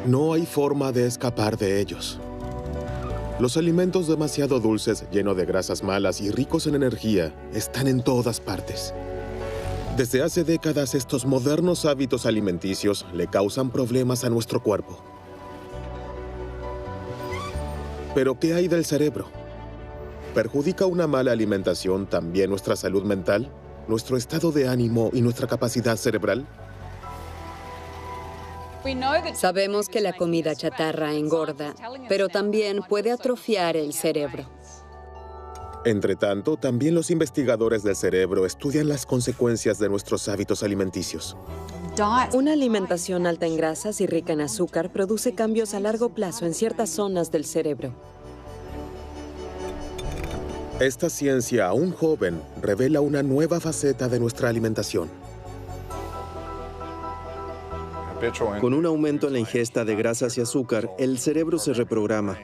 No hay forma de escapar de ellos. Los alimentos demasiado dulces, llenos de grasas malas y ricos en energía, están en todas partes. Desde hace décadas, estos modernos hábitos alimenticios le causan problemas a nuestro cuerpo. ¿Pero qué hay del cerebro? ¿Perjudica una mala alimentación también nuestra salud mental, nuestro estado de ánimo y nuestra capacidad cerebral? Sabemos que la comida chatarra engorda, pero también puede atrofiar el cerebro. Entre tanto, también los investigadores del cerebro estudian las consecuencias de nuestros hábitos alimenticios. Una alimentación alta en grasas y rica en azúcar produce cambios a largo plazo en ciertas zonas del cerebro. Esta ciencia, aún joven, revela una nueva faceta de nuestra alimentación. Con un aumento en la ingesta de grasas y azúcar, el cerebro se reprograma.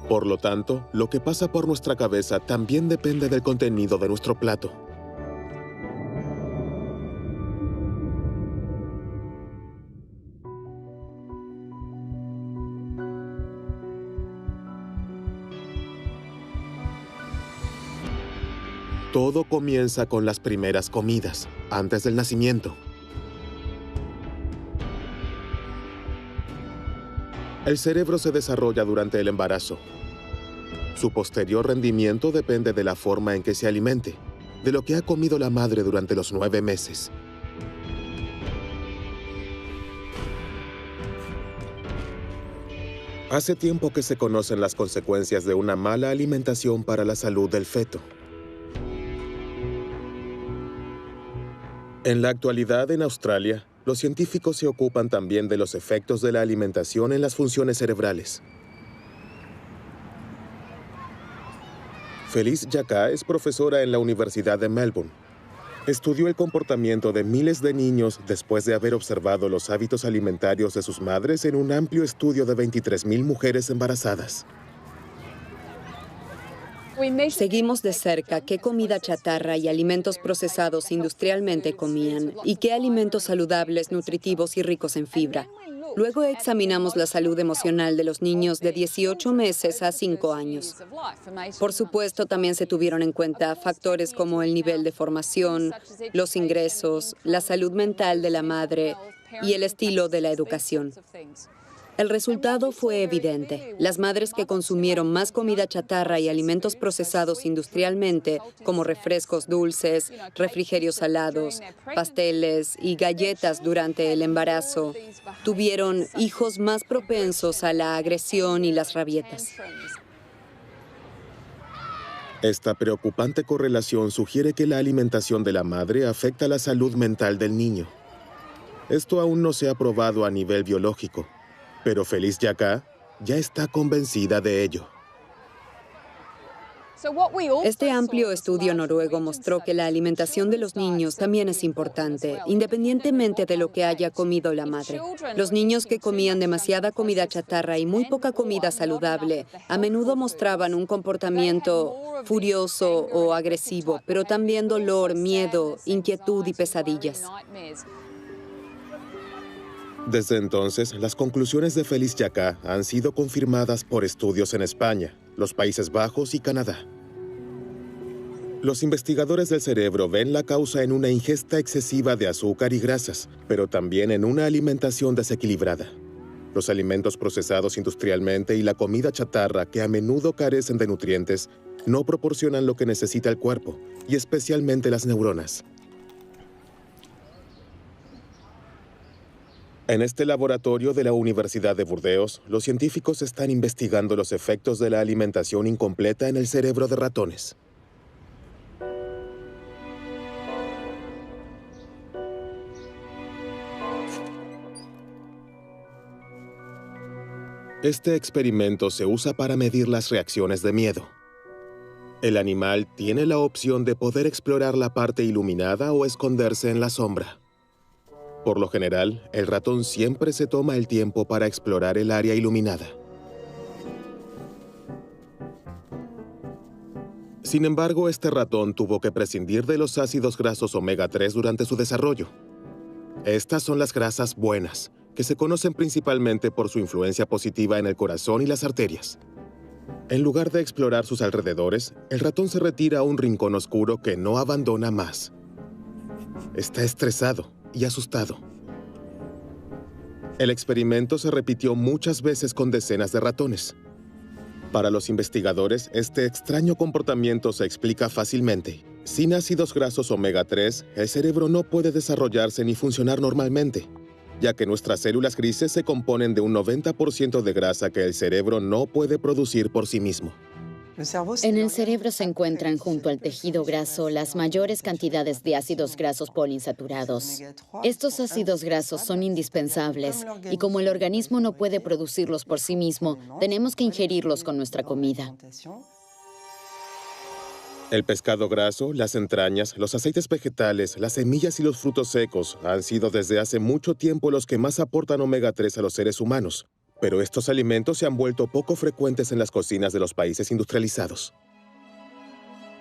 Por lo tanto, lo que pasa por nuestra cabeza también depende del contenido de nuestro plato. Todo comienza con las primeras comidas, antes del nacimiento. El cerebro se desarrolla durante el embarazo. Su posterior rendimiento depende de la forma en que se alimente, de lo que ha comido la madre durante los 9 meses. Hace tiempo que se conocen las consecuencias de una mala alimentación para la salud del feto. En la actualidad, en Australia, los científicos se ocupan también de los efectos de la alimentación en las funciones cerebrales. Felice Jacka es profesora en la Universidad de Melbourne. Estudió el comportamiento de miles de niños después de haber observado los hábitos alimentarios de sus madres en un amplio estudio de 23,000 mujeres embarazadas. Seguimos de cerca qué comida chatarra y alimentos procesados industrialmente comían y qué alimentos saludables, nutritivos y ricos en fibra. Luego examinamos la salud emocional de los niños de 18 meses a 5 años. Por supuesto, también se tuvieron en cuenta factores como el nivel de formación, los ingresos, la salud mental de la madre y el estilo de la educación. El resultado fue evidente. Las madres que consumieron más comida chatarra y alimentos procesados industrialmente, como refrescos dulces, refrigerios salados, pasteles y galletas durante el embarazo, tuvieron hijos más propensos a la agresión y las rabietas. Esta preocupante correlación sugiere que la alimentación de la madre afecta la salud mental del niño. Esto aún no se ha probado a nivel biológico, pero Felice Jacka ya está convencida de ello. Este amplio estudio noruego mostró que la alimentación de los niños también es importante, independientemente de lo que haya comido la madre. Los niños que comían demasiada comida chatarra y muy poca comida saludable a menudo mostraban un comportamiento furioso o agresivo, pero también dolor, miedo, inquietud y pesadillas. Desde entonces, las conclusiones de Felice Jacka han sido confirmadas por estudios en España, los Países Bajos y Canadá. Los investigadores del cerebro ven la causa en una ingesta excesiva de azúcar y grasas, pero también en una alimentación desequilibrada. Los alimentos procesados industrialmente y la comida chatarra, que a menudo carecen de nutrientes, no proporcionan lo que necesita el cuerpo, y especialmente las neuronas. En este laboratorio de la Universidad de Burdeos, los científicos están investigando los efectos de la alimentación incompleta en el cerebro de ratones. Este experimento se usa para medir las reacciones de miedo. El animal tiene la opción de poder explorar la parte iluminada o esconderse en la sombra. Por lo general, el ratón siempre se toma el tiempo para explorar el área iluminada. Sin embargo, este ratón tuvo que prescindir de los ácidos grasos omega 3 durante su desarrollo. Estas son las grasas buenas, que se conocen principalmente por su influencia positiva en el corazón y las arterias. En lugar de explorar sus alrededores, el ratón se retira a un rincón oscuro que no abandona más. Está estresado y asustado. El experimento se repitió muchas veces con decenas de ratones. Para los investigadores, este extraño comportamiento se explica fácilmente. Sin ácidos grasos omega 3, el cerebro no puede desarrollarse ni funcionar normalmente, ya que nuestras células grises se componen de un 90% de grasa que el cerebro no puede producir por sí mismo. En el cerebro se encuentran junto al tejido graso las mayores cantidades de ácidos grasos poliinsaturados. Estos ácidos grasos son indispensables y como el organismo no puede producirlos por sí mismo, tenemos que ingerirlos con nuestra comida. El pescado graso, las entrañas, los aceites vegetales, las semillas y los frutos secos han sido desde hace mucho tiempo los que más aportan omega 3 a los seres humanos. Pero estos alimentos se han vuelto poco frecuentes en las cocinas de los países industrializados.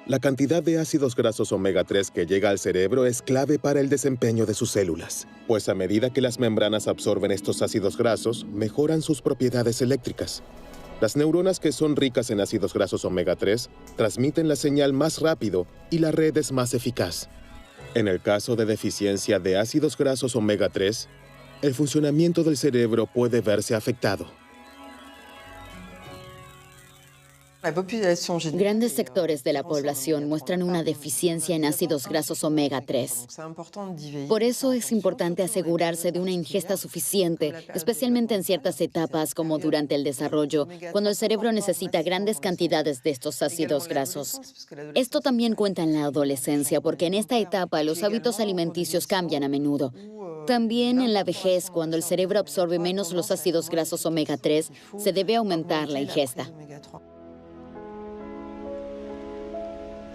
La cantidad de ácidos grasos omega 3 que llega al cerebro es clave para el desempeño de sus células, pues a medida que las membranas absorben estos ácidos grasos, mejoran sus propiedades eléctricas. Las neuronas que son ricas en ácidos grasos omega 3 transmiten la señal más rápido y la red es más eficaz. En el caso de deficiencia de ácidos grasos omega 3, el funcionamiento del cerebro puede verse afectado. Grandes sectores de la población muestran una deficiencia en ácidos grasos omega 3. Por eso es importante asegurarse de una ingesta suficiente, especialmente en ciertas etapas como durante el desarrollo, cuando el cerebro necesita grandes cantidades de estos ácidos grasos. Esto también cuenta en la adolescencia, porque en esta etapa los hábitos alimenticios cambian a menudo. También en la vejez, cuando el cerebro absorbe menos los ácidos grasos omega 3, se debe aumentar la ingesta.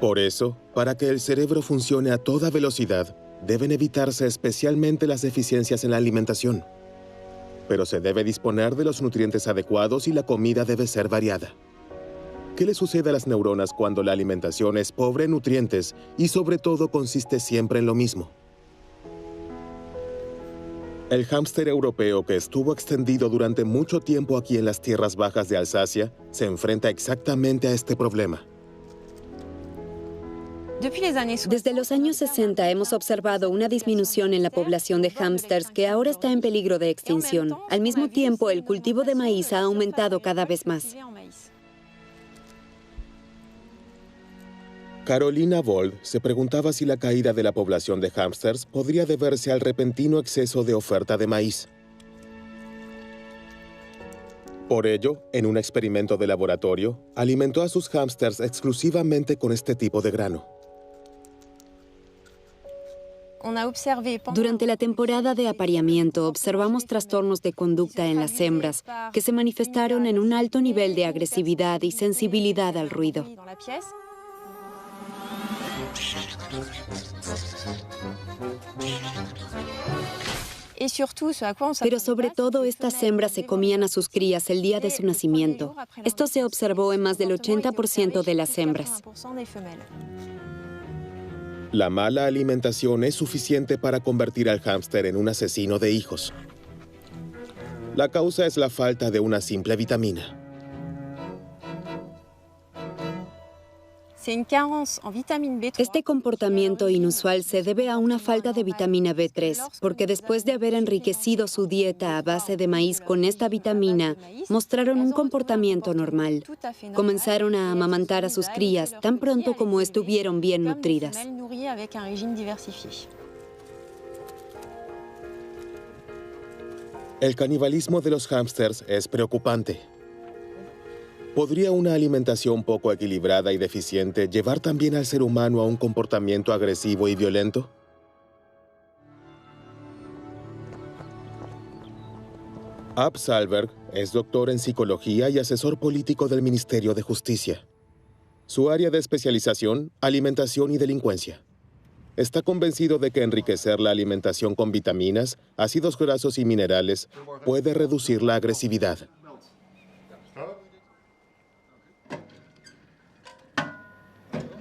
Por eso, para que el cerebro funcione a toda velocidad, deben evitarse especialmente las deficiencias en la alimentación. Pero se debe disponer de los nutrientes adecuados y la comida debe ser variada. ¿Qué le sucede a las neuronas cuando la alimentación es pobre en nutrientes y sobre todo consiste siempre en lo mismo? El hámster europeo que estuvo extendido durante mucho tiempo aquí en las tierras bajas de Alsacia se enfrenta exactamente a este problema. Desde los años 60 hemos observado una disminución en la población de hámsters que ahora está en peligro de extinción. Al mismo tiempo, el cultivo de maíz ha aumentado cada vez más. Carolina Vold se preguntaba si la caída de la población de hámsters podría deberse al repentino exceso de oferta de maíz. Por ello, en un experimento de laboratorio, alimentó a sus hámsters exclusivamente con este tipo de grano. Durante la temporada de apareamiento, observamos trastornos de conducta en las hembras que se manifestaron en un alto nivel de agresividad y sensibilidad al ruido. Pero sobre todo, estas hembras se comían a sus crías el día de su nacimiento. Esto se observó en más del 80% de las hembras. La mala alimentación es suficiente para convertir al hámster en un asesino de hijos. La causa es la falta de una simple vitamina. Este comportamiento inusual se debe a una falta de vitamina B3, porque después de haber enriquecido su dieta a base de maíz con esta vitamina, mostraron un comportamiento normal. Comenzaron a amamantar a sus crías tan pronto como estuvieron bien nutridas. El canibalismo de los hámsters es preocupante. ¿Podría una alimentación poco equilibrada y deficiente llevar también al ser humano a un comportamiento agresivo y violento? Ab Sahlberg es doctor en psicología y asesor político del Ministerio de Justicia. Su área de especialización, alimentación y delincuencia. Está convencido de que enriquecer la alimentación con vitaminas, ácidos grasos y minerales puede reducir la agresividad.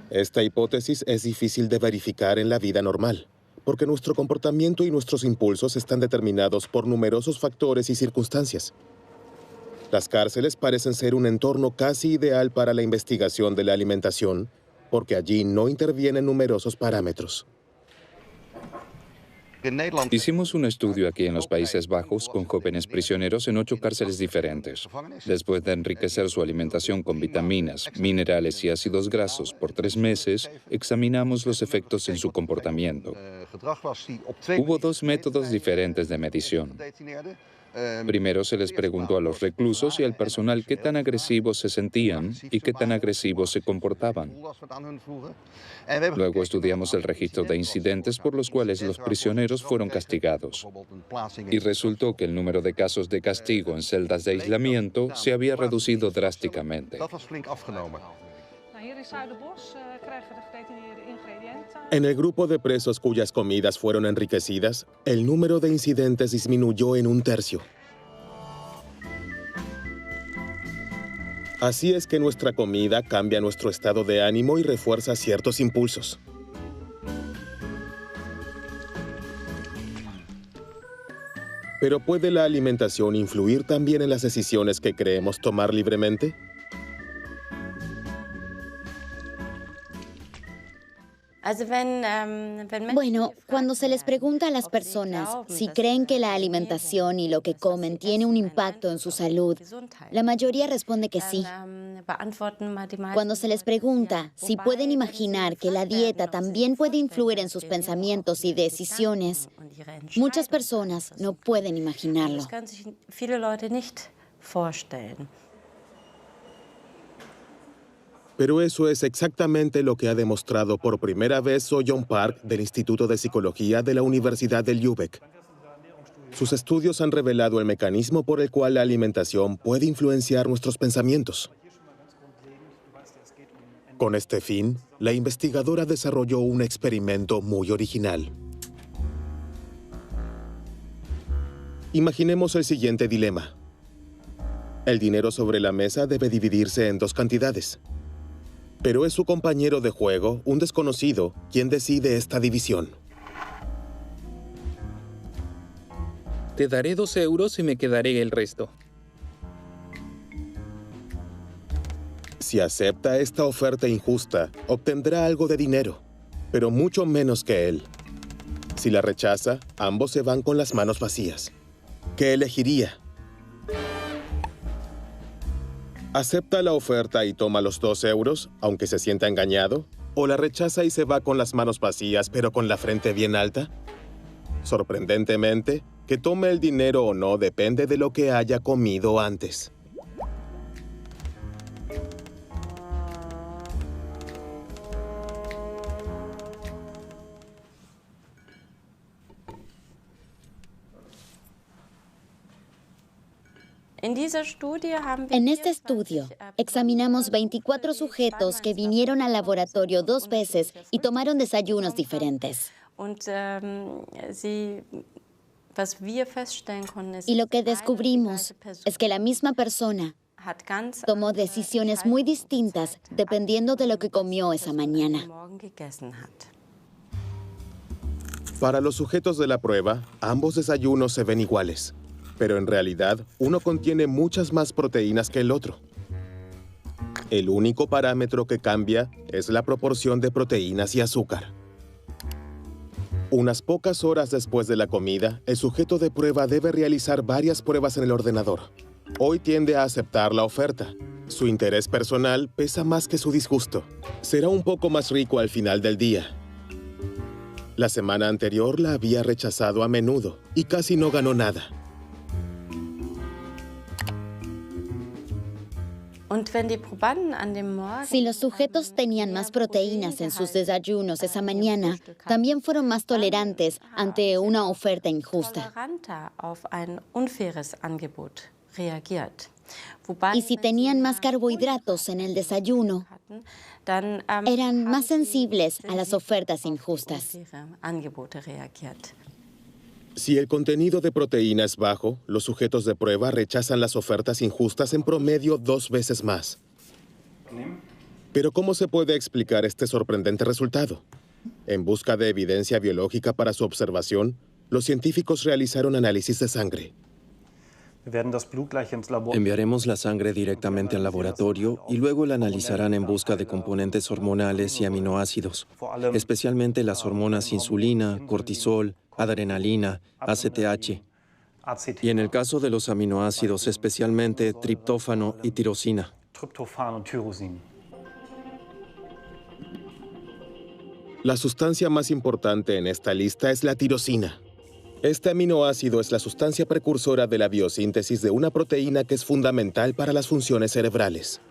Esta hipótesis es difícil de verificar en la vida normal, porque nuestro comportamiento y nuestros impulsos están determinados por numerosos factores y circunstancias. Las cárceles parecen ser un entorno casi ideal para la investigación de la alimentación, porque allí no intervienen numerosos parámetros. Hicimos un estudio aquí en los Países Bajos con jóvenes prisioneros en 8 cárceles diferentes. Después de enriquecer su alimentación con vitaminas, minerales y ácidos grasos por 3 meses, examinamos los efectos en su comportamiento. Hubo 2 métodos diferentes de medición. Primero se les preguntó a los reclusos y al personal qué tan agresivos se sentían y qué tan agresivos se comportaban. Luego estudiamos el registro de incidentes por los cuales los prisioneros fueron castigados. Y resultó que el número de casos de castigo en celdas de aislamiento se había reducido drásticamente. En el grupo de presos cuyas comidas fueron enriquecidas, el número de incidentes disminuyó en 1/3. Así es que nuestra comida cambia nuestro estado de ánimo y refuerza ciertos impulsos. Pero ¿puede la alimentación influir también en las decisiones que creemos tomar libremente? Bueno, cuando se les pregunta a las personas si creen que la alimentación y lo que comen tiene un impacto en su salud, la mayoría responde que sí. Cuando se les pregunta si pueden imaginar que la dieta también puede influir en sus pensamientos y decisiones, muchas personas no pueden imaginarlo. Pero eso es exactamente lo que ha demostrado por primera vez So-Yeon Park del Instituto de Psicología de la Universidad de Lübeck. Sus estudios han revelado el mecanismo por el cual la alimentación puede influenciar nuestros pensamientos. Con este fin, la investigadora desarrolló un experimento muy original. Imaginemos el siguiente dilema. El dinero sobre la mesa debe dividirse en 2 cantidades. Pero es su compañero de juego, un desconocido, quien decide esta división. Te daré 2 euros y me quedaré el resto. Si acepta esta oferta injusta, obtendrá algo de dinero, pero mucho menos que él. Si la rechaza, ambos se van con las manos vacías. ¿Qué elegiría? ¿Acepta la oferta y toma los 2 euros, aunque se sienta engañado? ¿O la rechaza y se va con las manos vacías, pero con la frente bien alta? Sorprendentemente, que tome el dinero o no depende de lo que haya comido antes. En este estudio, examinamos 24 sujetos que vinieron al laboratorio 2 veces y tomaron desayunos diferentes. Y lo que descubrimos es que la misma persona tomó decisiones muy distintas dependiendo de lo que comió esa mañana. Para los sujetos de la prueba, ambos desayunos se ven iguales. Pero en realidad, uno contiene muchas más proteínas que el otro. El único parámetro que cambia es la proporción de proteínas y azúcar. Unas pocas horas después de la comida, el sujeto de prueba debe realizar varias pruebas en el ordenador. Hoy tiende a aceptar la oferta. Su interés personal pesa más que su disgusto. Será un poco más rico al final del día. La semana anterior la había rechazado a menudo y casi no ganó nada. Si los sujetos tenían más proteínas en sus desayunos esa mañana, también fueron más tolerantes ante una oferta injusta. Y si tenían más carbohidratos en el desayuno, eran más sensibles a las ofertas injustas. Si el contenido de proteína es bajo, los sujetos de prueba rechazan las ofertas injustas en promedio 2 veces más. Pero ¿cómo se puede explicar este sorprendente resultado? En busca de evidencia biológica para su observación, los científicos realizaron análisis de sangre. Enviaremos la sangre directamente al laboratorio y luego la analizarán en busca de componentes hormonales y aminoácidos, especialmente las hormonas insulina, cortisol, adrenalina, ACTH, y en el caso de los aminoácidos, especialmente triptófano y tirosina. La sustancia más importante en esta lista es la tirosina. Este aminoácido es la sustancia precursora de la biosíntesis de una proteína que es fundamental para las funciones cerebrales,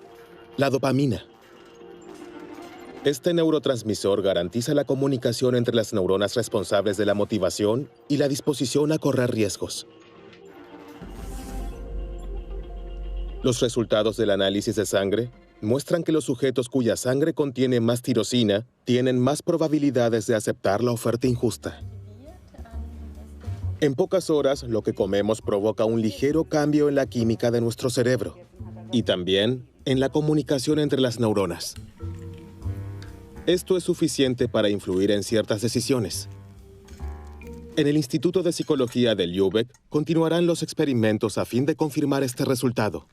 la dopamina. Este neurotransmisor garantiza la comunicación entre las neuronas responsables de la motivación y la disposición a correr riesgos. Los resultados del análisis de sangre muestran que los sujetos cuya sangre contiene más tirosina tienen más probabilidades de aceptar la oferta injusta. En pocas horas, lo que comemos provoca un ligero cambio en la química de nuestro cerebro y también en la comunicación entre las neuronas. Esto es suficiente para influir en ciertas decisiones. En el Instituto de Psicología de Lübeck continuarán los experimentos a fin de confirmar este resultado,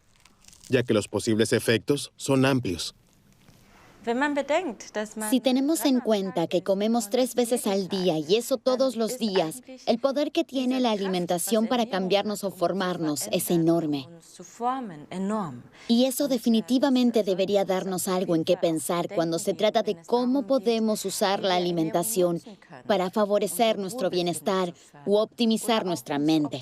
ya que los posibles efectos son amplios. Si tenemos en cuenta que comemos 3 veces al día y eso todos los días, el poder que tiene la alimentación para cambiarnos o formarnos es enorme. Y eso definitivamente debería darnos algo en qué pensar cuando se trata de cómo podemos usar la alimentación para favorecer nuestro bienestar u optimizar nuestra mente.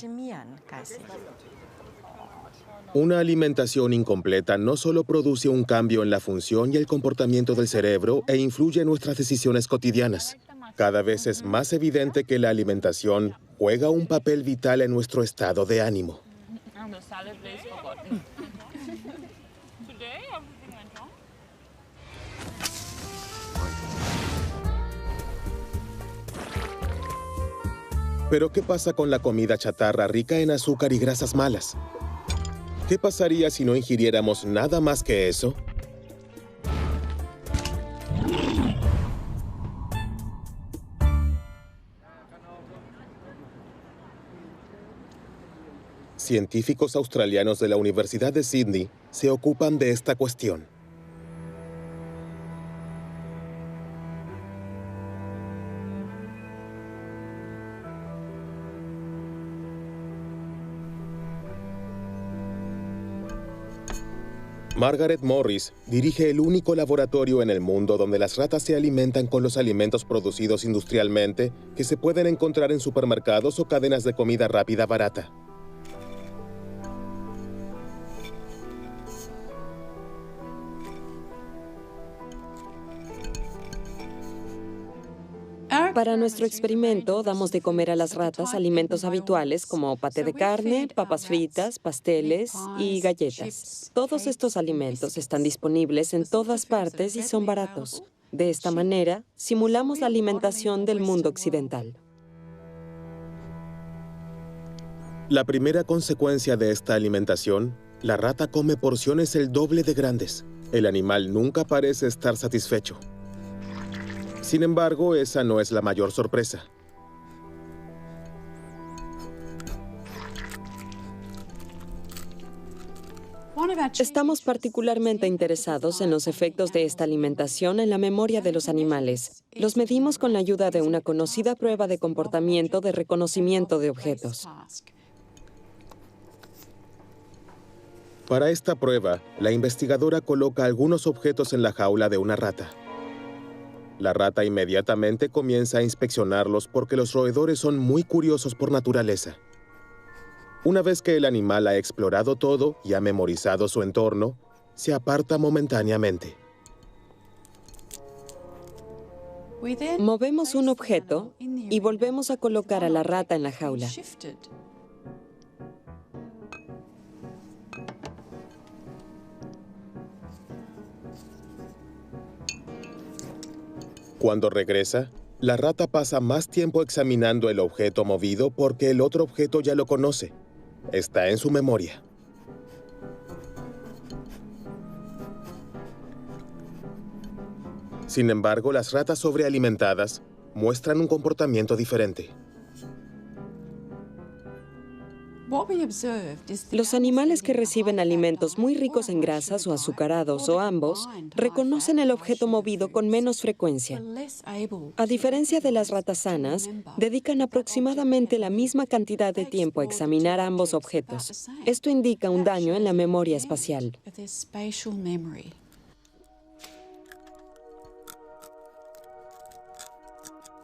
Una alimentación incompleta no solo produce un cambio en la función y el comportamiento del cerebro e influye en nuestras decisiones cotidianas. Cada vez es más evidente que la alimentación juega un papel vital en nuestro estado de ánimo. Pero ¿qué pasa con la comida chatarra rica en azúcar y grasas malas? ¿Qué pasaría si no ingiriéramos nada más que eso? Científicos australianos de la Universidad de Sydney se ocupan de esta cuestión. Margaret Morris dirige el único laboratorio en el mundo donde las ratas se alimentan con los alimentos producidos industrialmente que se pueden encontrar en supermercados o cadenas de comida rápida barata. Para nuestro experimento, damos de comer a las ratas alimentos habituales como paté de carne, papas fritas, pasteles y galletas. Todos estos alimentos están disponibles en todas partes y son baratos. De esta manera, simulamos la alimentación del mundo occidental. La primera consecuencia de esta alimentación, la rata come porciones el doble de grandes. El animal nunca parece estar satisfecho. Sin embargo, esa no es la mayor sorpresa. Estamos particularmente interesados en los efectos de esta alimentación en la memoria de los animales. Los medimos con la ayuda de una conocida prueba de comportamiento de reconocimiento de objetos. Para esta prueba, la investigadora coloca algunos objetos en la jaula de una rata. La rata inmediatamente comienza a inspeccionarlos porque los roedores son muy curiosos por naturaleza. Una vez que el animal ha explorado todo y ha memorizado su entorno, se aparta momentáneamente. Movemos un objeto y volvemos a colocar a la rata en la jaula. Cuando regresa, la rata pasa más tiempo examinando el objeto movido porque el otro objeto ya lo conoce. Está en su memoria. Sin embargo, las ratas sobrealimentadas muestran un comportamiento diferente. Los animales que reciben alimentos muy ricos en grasas o azucarados o ambos reconocen el objeto movido con menos frecuencia. A diferencia de las ratas sanas, dedican aproximadamente la misma cantidad de tiempo a examinar ambos objetos. Esto indica un daño en la memoria espacial.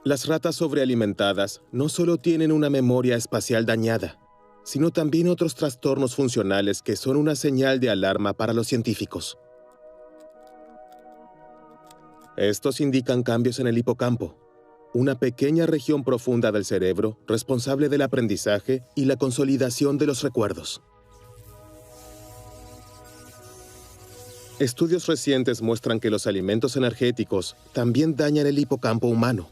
Las ratas sobrealimentadas no solo tienen una memoria espacial dañada, sino también otros trastornos funcionales que son una señal de alarma para los científicos. Estos indican cambios en el hipocampo, una pequeña región profunda del cerebro responsable del aprendizaje y la consolidación de los recuerdos. Estudios recientes muestran que los alimentos energéticos también dañan el hipocampo humano.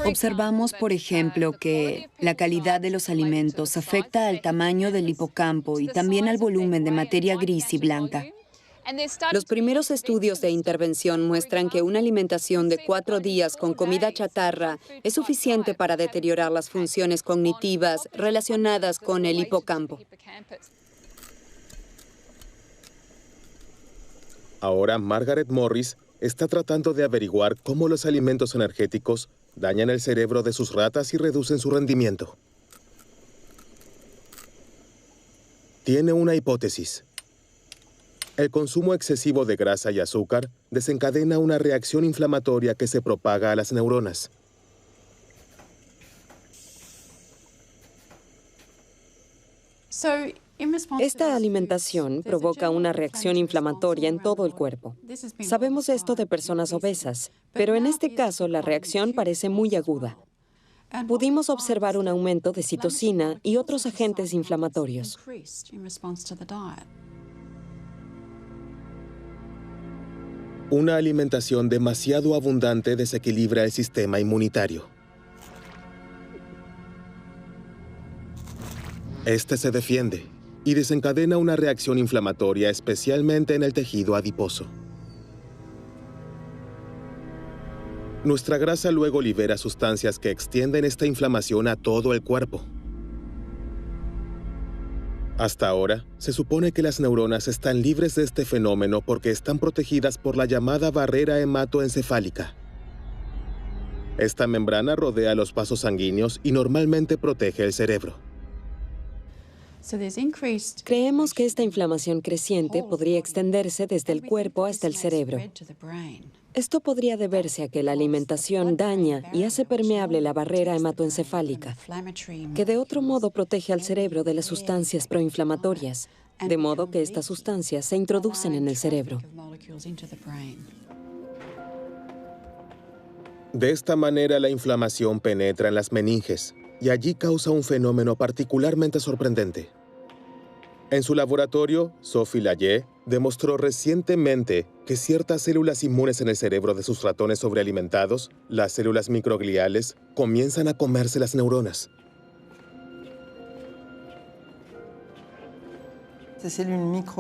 Observamos, por ejemplo, que la calidad de los alimentos afecta al tamaño del hipocampo y también al volumen de materia gris y blanca. Los primeros estudios de intervención muestran que una alimentación de 4 días con comida chatarra es suficiente para deteriorar las funciones cognitivas relacionadas con el hipocampo. Ahora, Margaret Morris está tratando de averiguar cómo los alimentos energéticos dañan el cerebro de sus ratas y reducen su rendimiento. Tiene una hipótesis. El consumo excesivo de grasa y azúcar desencadena una reacción inflamatoria que se propaga a las neuronas. Esta alimentación provoca una reacción inflamatoria en todo el cuerpo. Sabemos esto de personas obesas, pero en este caso la reacción parece muy aguda. Pudimos observar un aumento de citocina y otros agentes inflamatorios. Una alimentación demasiado abundante desequilibra el sistema inmunitario. Este se defiende y desencadena una reacción inflamatoria, especialmente en el tejido adiposo. Nuestra grasa luego libera sustancias que extienden esta inflamación a todo el cuerpo. Hasta ahora, se supone que las neuronas están libres de este fenómeno porque están protegidas por la llamada barrera hematoencefálica. Esta membrana rodea los vasos sanguíneos y normalmente protege el cerebro. Creemos que esta inflamación creciente podría extenderse desde el cuerpo hasta el cerebro. Esto podría deberse a que la alimentación daña y hace permeable la barrera hematoencefálica, que de otro modo protege al cerebro de las sustancias proinflamatorias, de modo que estas sustancias se introducen en el cerebro. De esta manera, la inflamación penetra en las meninges y allí causa un fenómeno particularmente sorprendente. En su laboratorio, Sophie Layet demostró recientemente que ciertas células inmunes en el cerebro de sus ratones sobrealimentados, las células microgliales, comienzan a comerse las neuronas.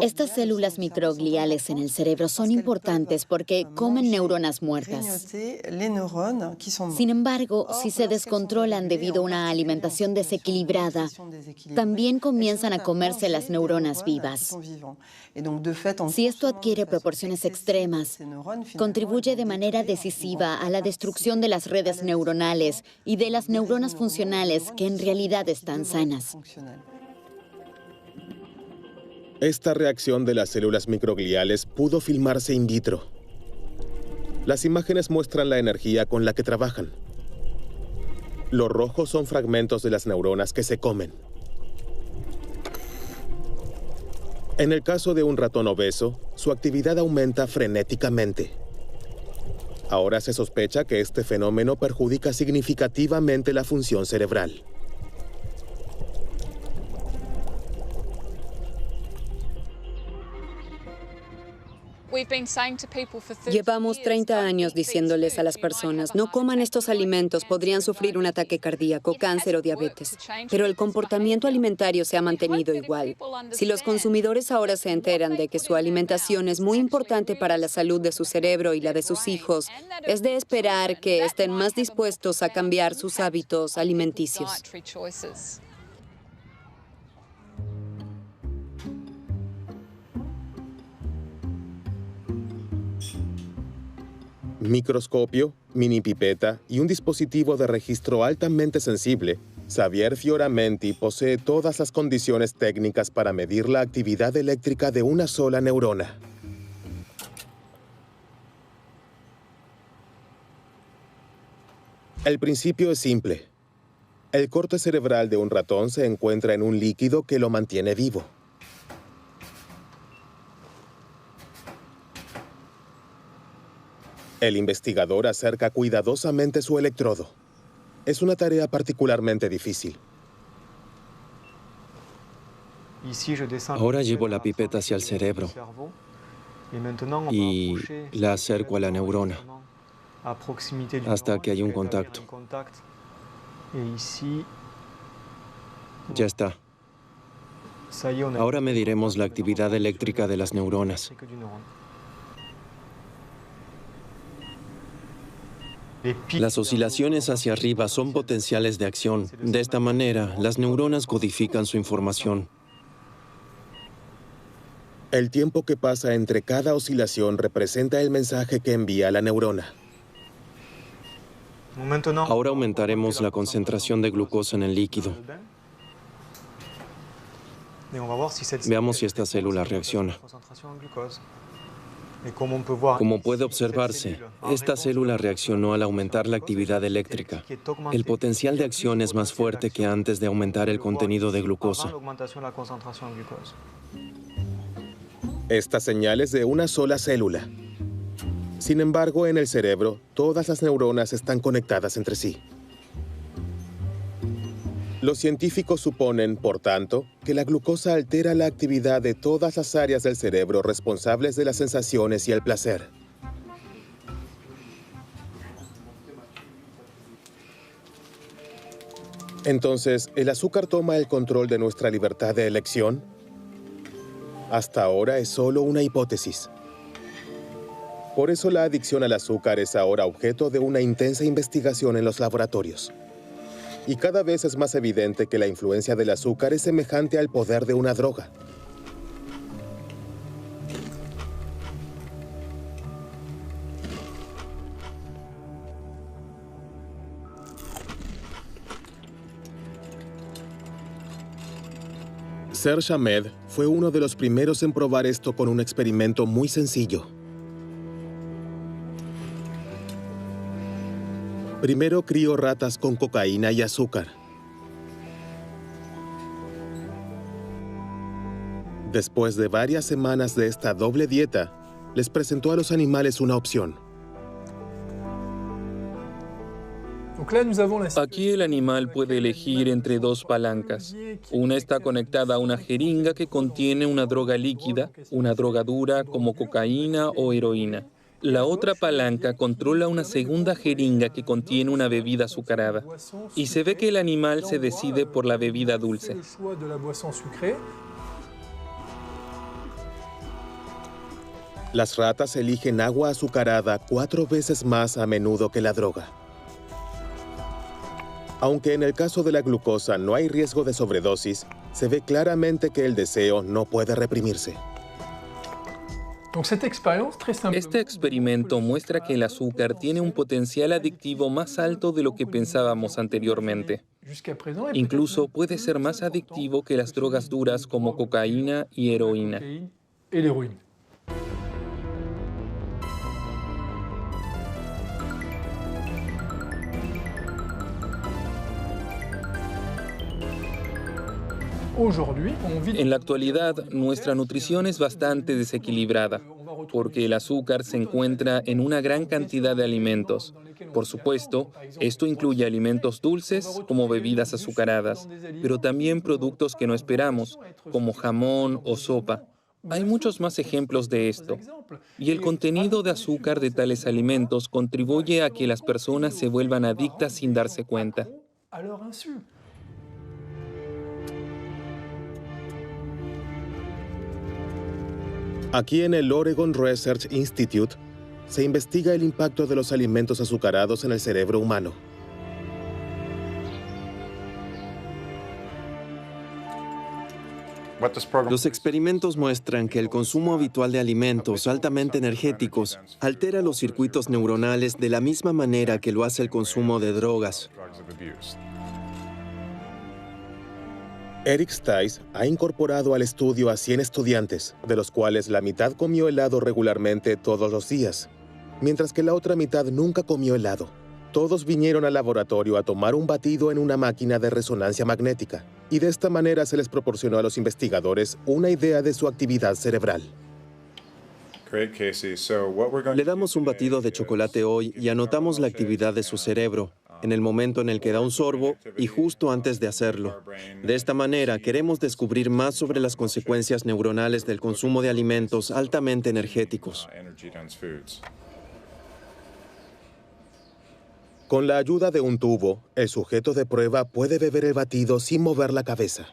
Estas células microgliales en el cerebro son importantes porque comen neuronas muertas. Sin embargo, si se descontrolan debido a una alimentación desequilibrada, también comienzan a comerse las neuronas vivas. Si esto adquiere proporciones extremas, contribuye de manera decisiva a la destrucción de las redes neuronales y de las neuronas funcionales que en realidad están sanas. Esta reacción de las células microgliales pudo filmarse in vitro. Las imágenes muestran la energía con la que trabajan. Los rojos son fragmentos de las neuronas que se comen. En el caso de un ratón obeso, su actividad aumenta frenéticamente. Ahora se sospecha que este fenómeno perjudica significativamente la función cerebral. Llevamos 30 años diciéndoles a las personas, no coman estos alimentos, podrían sufrir un ataque cardíaco, cáncer o diabetes. Pero el comportamiento alimentario se ha mantenido igual. Si los consumidores ahora se enteran de que su alimentación es muy importante para la salud de su cerebro y la de sus hijos, es de esperar que estén más dispuestos a cambiar sus hábitos alimenticios. Microscopio, mini pipeta y un dispositivo de registro altamente sensible, Xavier Fioramenti posee todas las condiciones técnicas para medir la actividad eléctrica de una sola neurona. El principio es simple. El corte cerebral de un ratón se encuentra en un líquido que lo mantiene vivo. El investigador acerca cuidadosamente su electrodo. Es una tarea particularmente difícil. Ahora llevo la pipeta hacia el cerebro y la acerco a la neurona hasta que hay un contacto. Ya está. Ahora mediremos la actividad eléctrica de las neuronas. Las oscilaciones hacia arriba son potenciales de acción. De esta manera, las neuronas codifican su información. El tiempo que pasa entre cada oscilación representa el mensaje que envía la neurona. Ahora aumentaremos la concentración de glucosa en el líquido. Veamos si esta célula reacciona. Como puede observarse, esta célula reaccionó al aumentar la actividad eléctrica. El potencial de acción es más fuerte que antes de aumentar el contenido de glucosa. Esta señal es de una sola célula. Sin embargo, en el cerebro, todas las neuronas están conectadas entre sí. Los científicos suponen, por tanto, que la glucosa altera la actividad de todas las áreas del cerebro responsables de las sensaciones y el placer. Entonces, ¿el azúcar toma el control de nuestra libertad de elección? Hasta ahora es solo una hipótesis. Por eso la adicción al azúcar es ahora objeto de una intensa investigación en los laboratorios. Y cada vez es más evidente que la influencia del azúcar es semejante al poder de una droga. Serge Ahmed fue uno de los primeros en probar esto con un experimento muy sencillo. Primero crió ratas con cocaína y azúcar. Después de varias semanas de esta doble dieta, les presentó a los animales una opción. Aquí el animal puede elegir entre dos palancas. Una está conectada a una jeringa que contiene una droga líquida, una droga dura como cocaína o heroína. La otra palanca controla una segunda jeringa que contiene una bebida azucarada. Y se ve que el animal se decide por la bebida dulce. Las ratas eligen agua azucarada 4 veces más a menudo que la droga. Aunque en el caso de la glucosa no hay riesgo de sobredosis, se ve claramente que el deseo no puede reprimirse. Este experimento muestra que el azúcar tiene un potencial adictivo más alto de lo que pensábamos anteriormente. Incluso puede ser más adictivo que las drogas duras como cocaína y heroína. En la actualidad, nuestra nutrición es bastante desequilibrada, porque el azúcar se encuentra en una gran cantidad de alimentos. Por supuesto, esto incluye alimentos dulces, como bebidas azucaradas, pero también productos que no esperamos, como jamón o sopa. Hay muchos más ejemplos de esto, y el contenido de azúcar de tales alimentos contribuye a que las personas se vuelvan adictas sin darse cuenta. Aquí en el Oregon Research Institute se investiga el impacto de los alimentos azucarados en el cerebro humano. Los experimentos muestran que el consumo habitual de alimentos altamente energéticos altera los circuitos neuronales de la misma manera que lo hace el consumo de drogas. Eric Stice ha incorporado al estudio a 100 estudiantes, de los cuales la mitad comió helado regularmente todos los días, mientras que la otra mitad nunca comió helado. Todos vinieron al laboratorio a tomar un batido en una máquina de resonancia magnética, y de esta manera se les proporcionó a los investigadores una idea de su actividad cerebral. Le damos un batido de chocolate hoy y anotamos la actividad de su cerebro, en el momento en el que da un sorbo y justo antes de hacerlo. De esta manera, queremos descubrir más sobre las consecuencias neuronales del consumo de alimentos altamente energéticos. Con la ayuda de un tubo, el sujeto de prueba puede beber el batido sin mover la cabeza.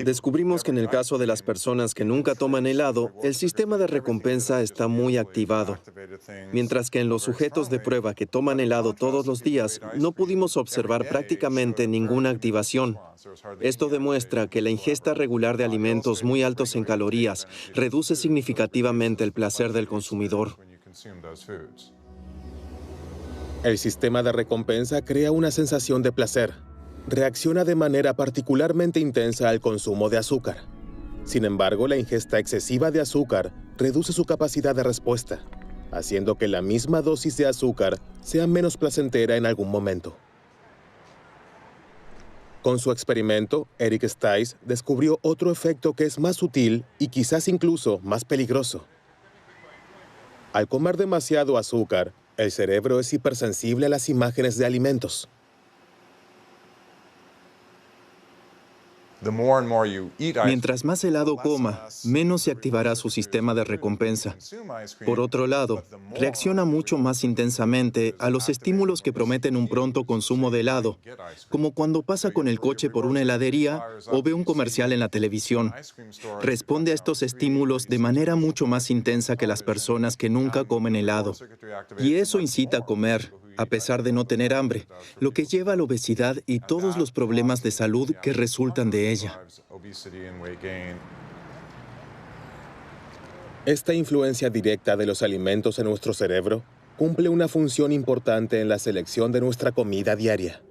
Descubrimos que en el caso de las personas que nunca toman helado, el sistema de recompensa está muy activado, mientras que en los sujetos de prueba que toman helado todos los días, no pudimos observar prácticamente ninguna activación. Esto demuestra que la ingesta regular de alimentos muy altos en calorías reduce significativamente el placer del consumidor. El sistema de recompensa crea una sensación de placer. Reacciona de manera particularmente intensa al consumo de azúcar. Sin embargo, la ingesta excesiva de azúcar reduce su capacidad de respuesta, haciendo que la misma dosis de azúcar sea menos placentera en algún momento. Con su experimento, Eric Stice descubrió otro efecto que es más sutil y quizás incluso más peligroso. Al comer demasiado azúcar, el cerebro es hipersensible a las imágenes de alimentos. Mientras más helado coma, menos se activará su sistema de recompensa. Por otro lado, reacciona mucho más intensamente a los estímulos que prometen un pronto consumo de helado, como cuando pasa con el coche por una heladería o ve un comercial en la televisión. Responde a estos estímulos de manera mucho más intensa que las personas que nunca comen helado. Y eso incita a comer, a pesar de no tener hambre, lo que lleva a la obesidad y todos los problemas de salud que resultan de ella. Esta influencia directa de los alimentos en nuestro cerebro cumple una función importante en la selección de nuestra comida diaria.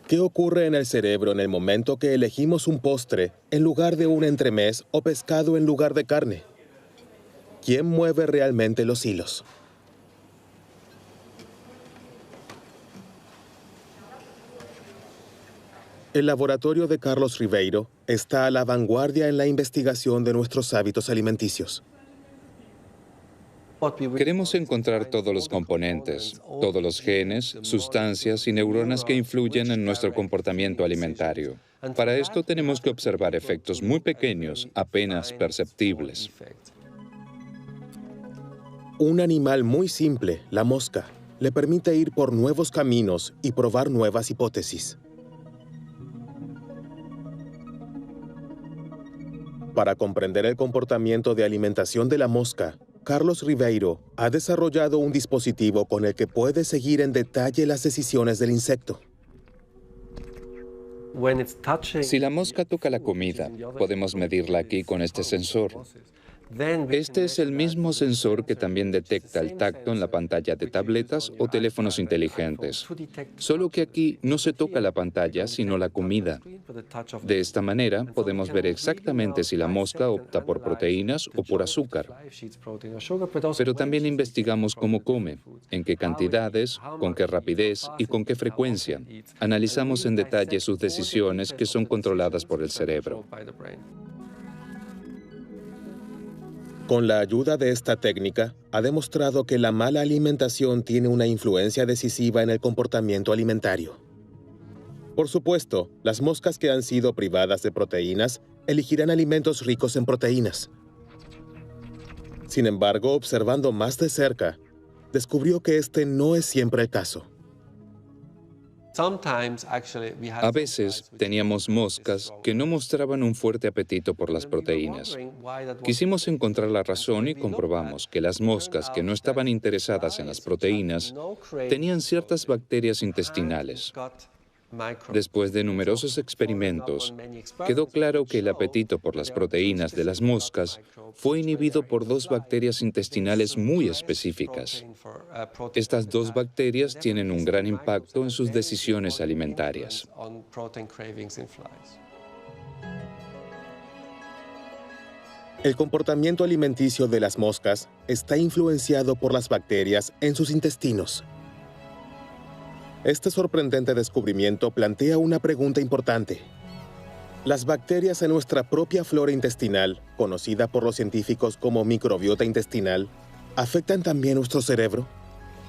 ¿Qué ocurre en el cerebro en el momento que elegimos un postre en lugar de un entremés o pescado en lugar de carne? ¿Quién mueve realmente los hilos? El laboratorio de Carlos Ribeiro está a la vanguardia en la investigación de nuestros hábitos alimenticios. Queremos encontrar todos los componentes, todos los genes, sustancias y neuronas que influyen en nuestro comportamiento alimentario. Para esto tenemos que observar efectos muy pequeños, apenas perceptibles. Un animal muy simple, la mosca, le permite ir por nuevos caminos y probar nuevas hipótesis. Para comprender el comportamiento de alimentación de la mosca, Carlos Ribeiro ha desarrollado un dispositivo con el que puede seguir en detalle las decisiones del insecto. Si la mosca toca la comida, podemos medirla aquí con este sensor. Este es el mismo sensor que también detecta el tacto en la pantalla de tabletas o teléfonos inteligentes. Solo que aquí no se toca la pantalla, sino la comida. De esta manera, podemos ver exactamente si la mosca opta por proteínas o por azúcar. Pero también investigamos cómo come, en qué cantidades, con qué rapidez y con qué frecuencia. Analizamos en detalle sus decisiones que son controladas por el cerebro. Con la ayuda de esta técnica, ha demostrado que la mala alimentación tiene una influencia decisiva en el comportamiento alimentario. Por supuesto, las moscas que han sido privadas de proteínas elegirán alimentos ricos en proteínas. Sin embargo, observando más de cerca, descubrió que este no es siempre el caso. A veces teníamos moscas que no mostraban un fuerte apetito por las proteínas. Quisimos encontrar la razón y comprobamos que las moscas que no estaban interesadas en las proteínas tenían ciertas bacterias intestinales. Después de numerosos experimentos, quedó claro que el apetito por las proteínas de las moscas fue inhibido por dos bacterias intestinales muy específicas. Estas dos bacterias tienen un gran impacto en sus decisiones alimentarias. El comportamiento alimenticio de las moscas está influenciado por las bacterias en sus intestinos. Este sorprendente descubrimiento plantea una pregunta importante. ¿Las bacterias en nuestra propia flora intestinal, conocida por los científicos como microbiota intestinal, afectan también nuestro cerebro?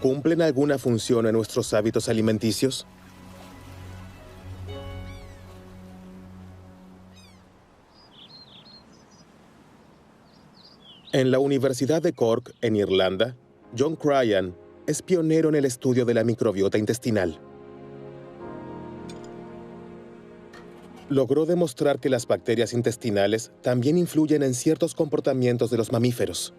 ¿Cumplen alguna función en nuestros hábitos alimenticios? En la Universidad de Cork, en Irlanda, John Cryan es pionero en el estudio de la microbiota intestinal. Logró demostrar que las bacterias intestinales también influyen en ciertos comportamientos de los mamíferos.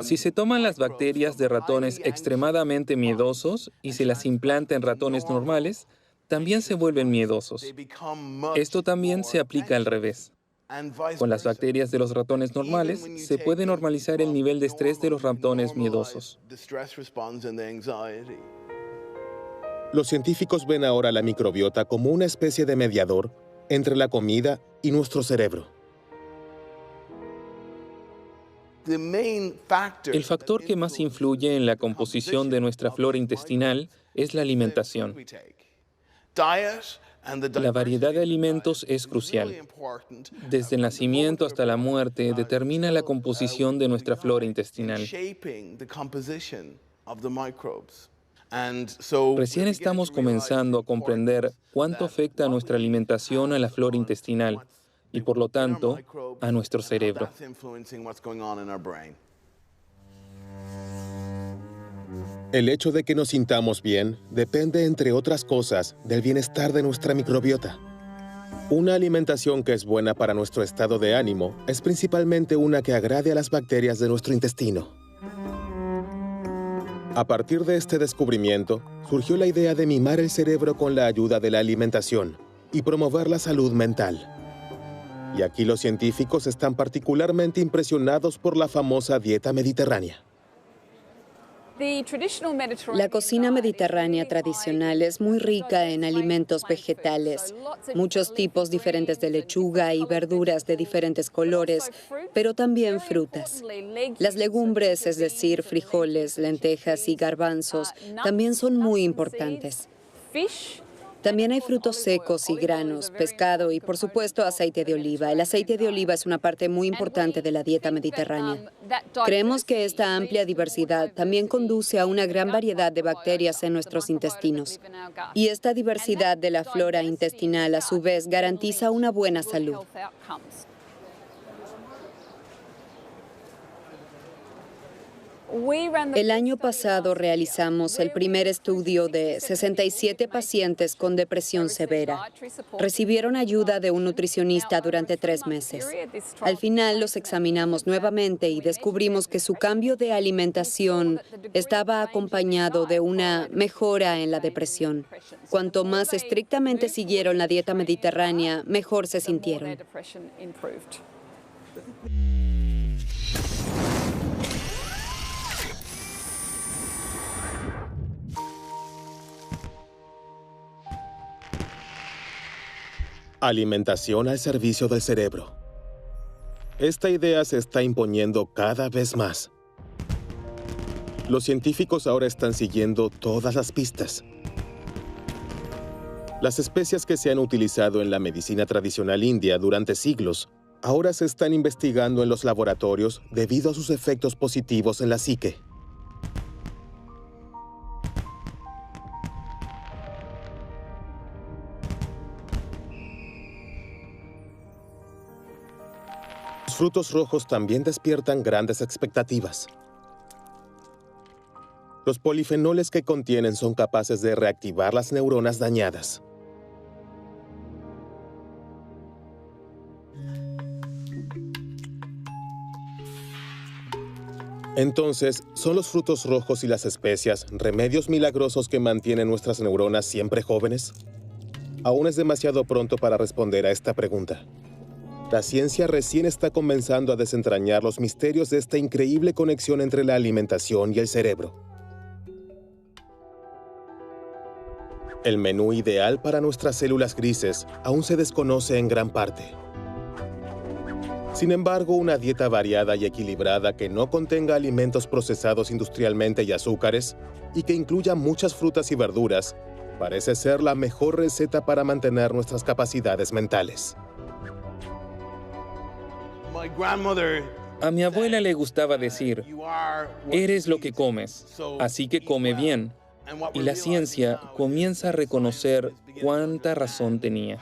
Si se toman las bacterias de ratones extremadamente miedosos y se las implanta en ratones normales, también se vuelven miedosos. Esto también se aplica al revés. Con las bacterias de los ratones normales, se puede normalizar el nivel de estrés de los ratones miedosos. Los científicos ven ahora la microbiota como una especie de mediador entre la comida y nuestro cerebro. El factor que más influye en la composición de nuestra flora intestinal es la alimentación. La variedad de alimentos es crucial. Desde el nacimiento hasta la muerte determina la composición de nuestra flora intestinal. Recién estamos comenzando a comprender cuánto afecta nuestra alimentación a la flora intestinal y, por lo tanto, a nuestro cerebro. El hecho de que nos sintamos bien depende, entre otras cosas, del bienestar de nuestra microbiota. Una alimentación que es buena para nuestro estado de ánimo es principalmente una que agrade a las bacterias de nuestro intestino. A partir de este descubrimiento, surgió la idea de mimar el cerebro con la ayuda de la alimentación y promover la salud mental. Y aquí los científicos están particularmente impresionados por la famosa dieta mediterránea. La cocina mediterránea tradicional es muy rica en alimentos vegetales, muchos tipos diferentes de lechuga y verduras de diferentes colores, pero también frutas. Las legumbres, es decir, frijoles, lentejas y garbanzos, también son muy importantes. También hay frutos secos y granos, pescado y, por supuesto, aceite de oliva. El aceite de oliva es una parte muy importante de la dieta mediterránea. Creemos que esta amplia diversidad también conduce a una gran variedad de bacterias en nuestros intestinos. Y esta diversidad de la flora intestinal, a su vez, garantiza una buena salud. El año pasado realizamos el primer estudio de 67 pacientes con depresión severa. Recibieron ayuda de un nutricionista durante 3 meses. Al final los examinamos nuevamente y descubrimos que su cambio de alimentación estaba acompañado de una mejora en la depresión. Cuanto más estrictamente siguieron la dieta mediterránea, mejor se sintieron. Alimentación al servicio del cerebro. Esta idea se está imponiendo cada vez más. Los científicos ahora están siguiendo todas las pistas. Las especias que se han utilizado en la medicina tradicional india durante siglos ahora se están investigando en los laboratorios debido a sus efectos positivos en la psique. Los frutos rojos también despiertan grandes expectativas. Los polifenoles que contienen son capaces de reactivar las neuronas dañadas. Entonces, ¿son los frutos rojos y las especias remedios milagrosos que mantienen nuestras neuronas siempre jóvenes? Aún es demasiado pronto para responder a esta pregunta. La ciencia recién está comenzando a desentrañar los misterios de esta increíble conexión entre la alimentación y el cerebro. El menú ideal para nuestras células grises aún se desconoce en gran parte. Sin embargo, una dieta variada y equilibrada que no contenga alimentos procesados industrialmente y azúcares, y que incluya muchas frutas y verduras, parece ser la mejor receta para mantener nuestras capacidades mentales. A mi abuela le gustaba decir, eres lo que comes, así que come bien. Y la ciencia comienza a reconocer cuánta razón tenía.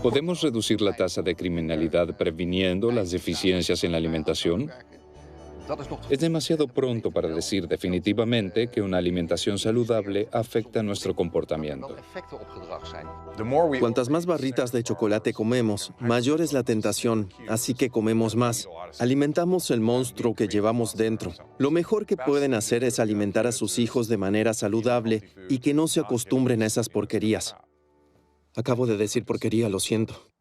¿Podemos reducir la tasa de criminalidad previniendo las deficiencias en la alimentación? Es demasiado pronto para decir definitivamente que una alimentación saludable afecta nuestro comportamiento. Cuantas más barritas de chocolate comemos, mayor es la tentación, así que comemos más. Alimentamos el monstruo que llevamos dentro. Lo mejor que pueden hacer es alimentar a sus hijos de manera saludable y que no se acostumbren a esas porquerías. Acabo de decir porquería, lo siento.